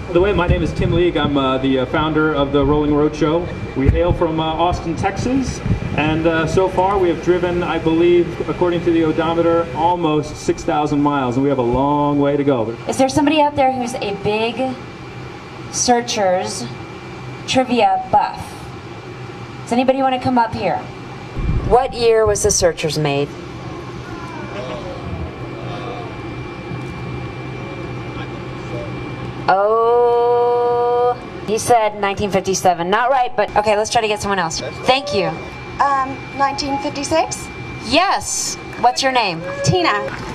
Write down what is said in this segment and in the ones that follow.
By the way, my name is Tim League. I'm the founder of the Rolling Road Show. We hail from Austin, Texas, and so far we have driven, I believe, according to the odometer, almost 6,000 miles, and we have a long way to go. Is there somebody out there who's a big Searchers trivia buff? Does anybody want to come up here? What year was the Searchers made? Oh, he said 1957. Not right, but okay, let's try to get someone else. Thank you. 1956? Yes. What's your name? Tina.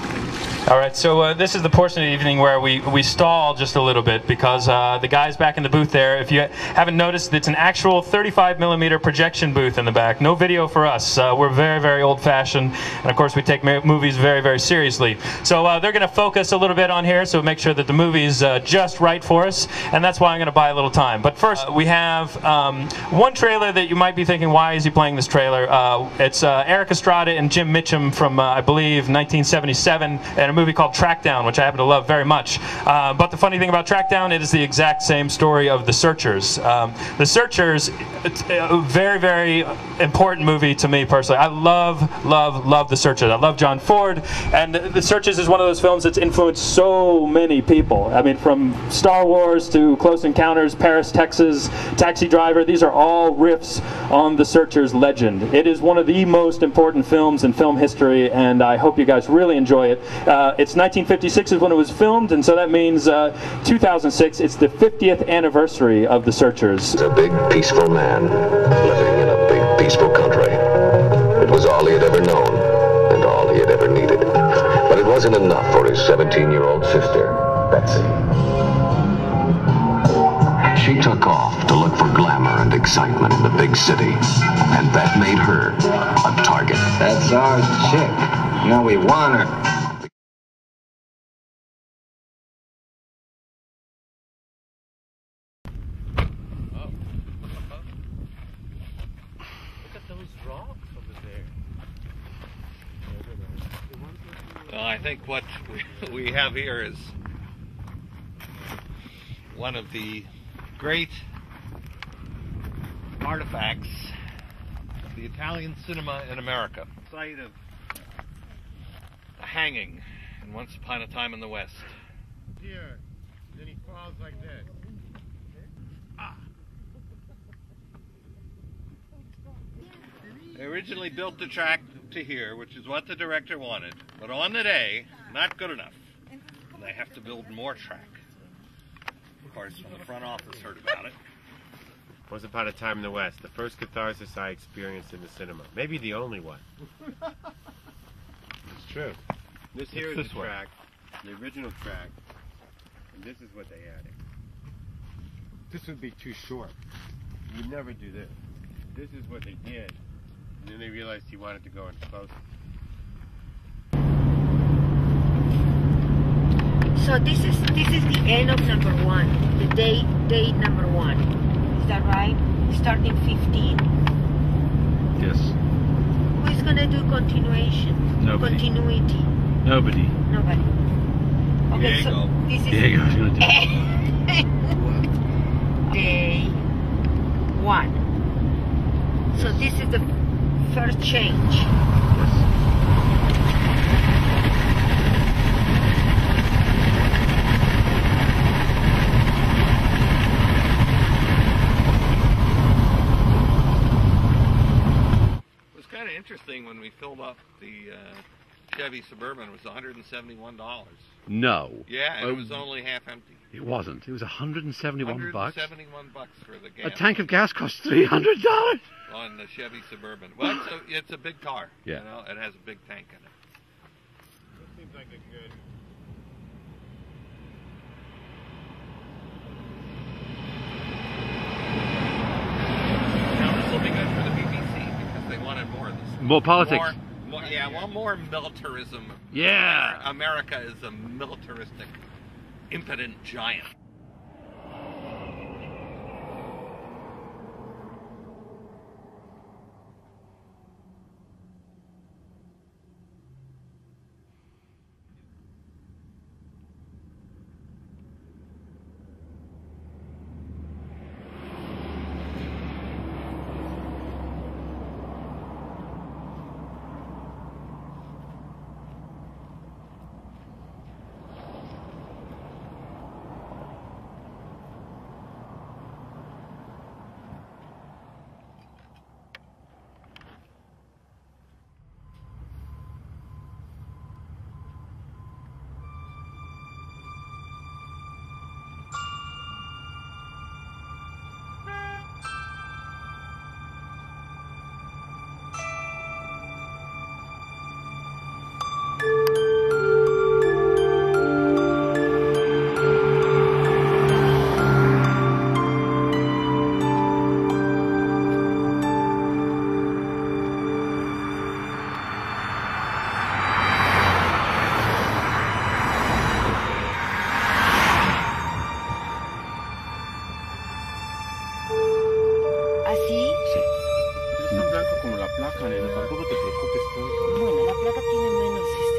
All right, so this is the portion of the evening where we stall just a little bit because the guys back in the booth there, if you haven't noticed, it's an actual 35mm projection booth in the back. No video for us. We're very, very old-fashioned, and of course we take movies very, very seriously. So they're going to focus a little bit on here, so make sure that the movie's just right for us, and that's why I'm going to buy a little time. But first, we have one trailer that you might be thinking, why is he playing this trailer? It's Erik Estrada and Jim Mitchum from, I believe, 1977, and a movie called Trackdown, which I happen to love very much. But the funny thing about Trackdown, it is the exact same story of The Searchers. The Searchers, it's a very, very important movie to me personally. I love The Searchers. I love John Ford, and The Searchers is one of those films that's influenced so many people. I mean, from Star Wars to Close Encounters, Paris, Texas, Taxi Driver, these are all riffs on The Searchers legend. It is one of the most important films in film history, and I hope you guys really enjoy it. It's 1956 is when it was filmed, and so that means 2006, it's the 50th anniversary of The Searchers. A big, peaceful man living in a big, peaceful country. It was all he had ever known, and all he had ever needed. But it wasn't enough for his 17-year-old sister, Betsy. She took off to look for glamour and excitement in the big city, and that made her a target. That's our chick. Now we want her. Well, I think what we have here is one of the great artifacts of the Italian cinema in America. Site of a hanging in Once Upon a Time in the West. Here, then he falls like that. Ah. They originally built the track to here, which is what the director wanted, but on the day, not good enough. They have to build more track. Of course, when the front office heard about it. Once Upon a Time in the West, the first catharsis I experienced in the cinema. Maybe the only one. It's true. This here is the track, the original track, and this is what they added. This would be too short. You'd never do this. This is what they did. And then they realized he wanted to go in close. So this is the end of number one, the date number one. Is that right? Starting 15. Yes. Who is gonna do continuation? Nobody. Continuity. Nobody. Nobody. Okay, so this is Diego's gonna do it. day one. So this is the first change. It was kind of interesting when we filled up the Chevy Suburban. It was $171. No. Yeah, and it was only half empty. It wasn't. It was 171 bucks. 171 bucks for the gas. A tank of gas costs $300. On the Chevy Suburban. Well, it's a big car. Yeah. You know, it has a big tank in it. That seems like a good... More politics. More militarism. Yeah. America is a militaristic, impotent giant.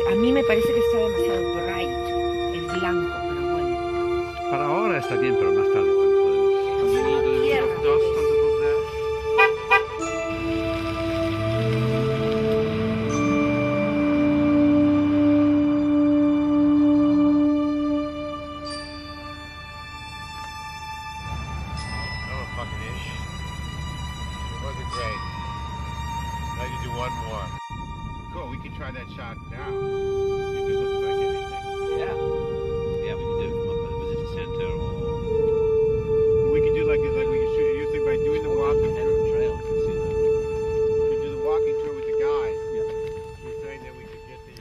A mí me parece que está demasiado bright, el blanco, pero bueno. Para ahora está bien, pero más tarde cuando podemos. Cool, we can try that shot now. If it looks like anything. Yeah, we can do it from a visitor center or... We can do like we can shoot usually by doing the walking Head of the trail, you can see that. We can do the walking tour with the guys. Yeah. You're saying that we could get the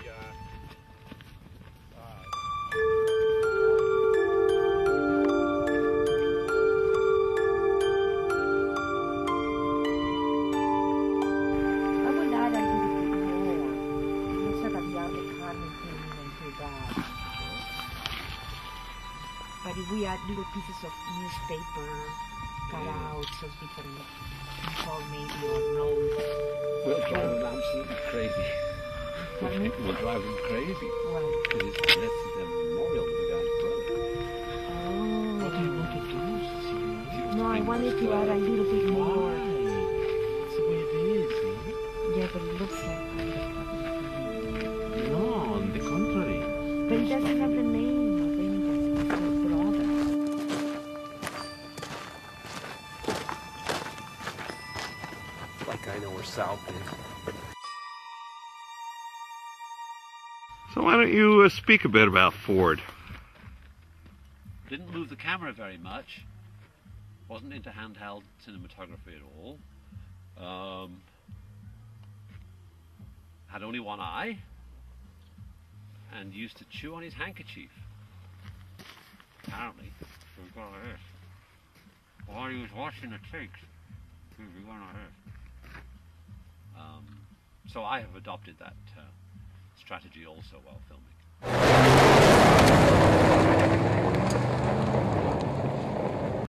I will add a little bit more. Looks like a Diablo Carmen thing into that. But if we add little pieces of newspaper, cutouts of different people maybe or notes. We'll drive them absolutely crazy. Pardon me? We'll drive them crazy. Why? Because this is a memorial to the guy's brother. Oh. What do you want to do? No, I wanted to add a little bit more. That's the way it is, Yeah, but it looks like No, on the contrary. But it doesn't have the name of anybody. It's his brother. Like I know where South is. So why don't you speak a bit about Ford? Didn't move the camera very much. Wasn't into handheld cinematography at all. Had only one eye. And used to chew on his handkerchief. Apparently. While he was washing the takes. So I have adopted that strategy also while filming.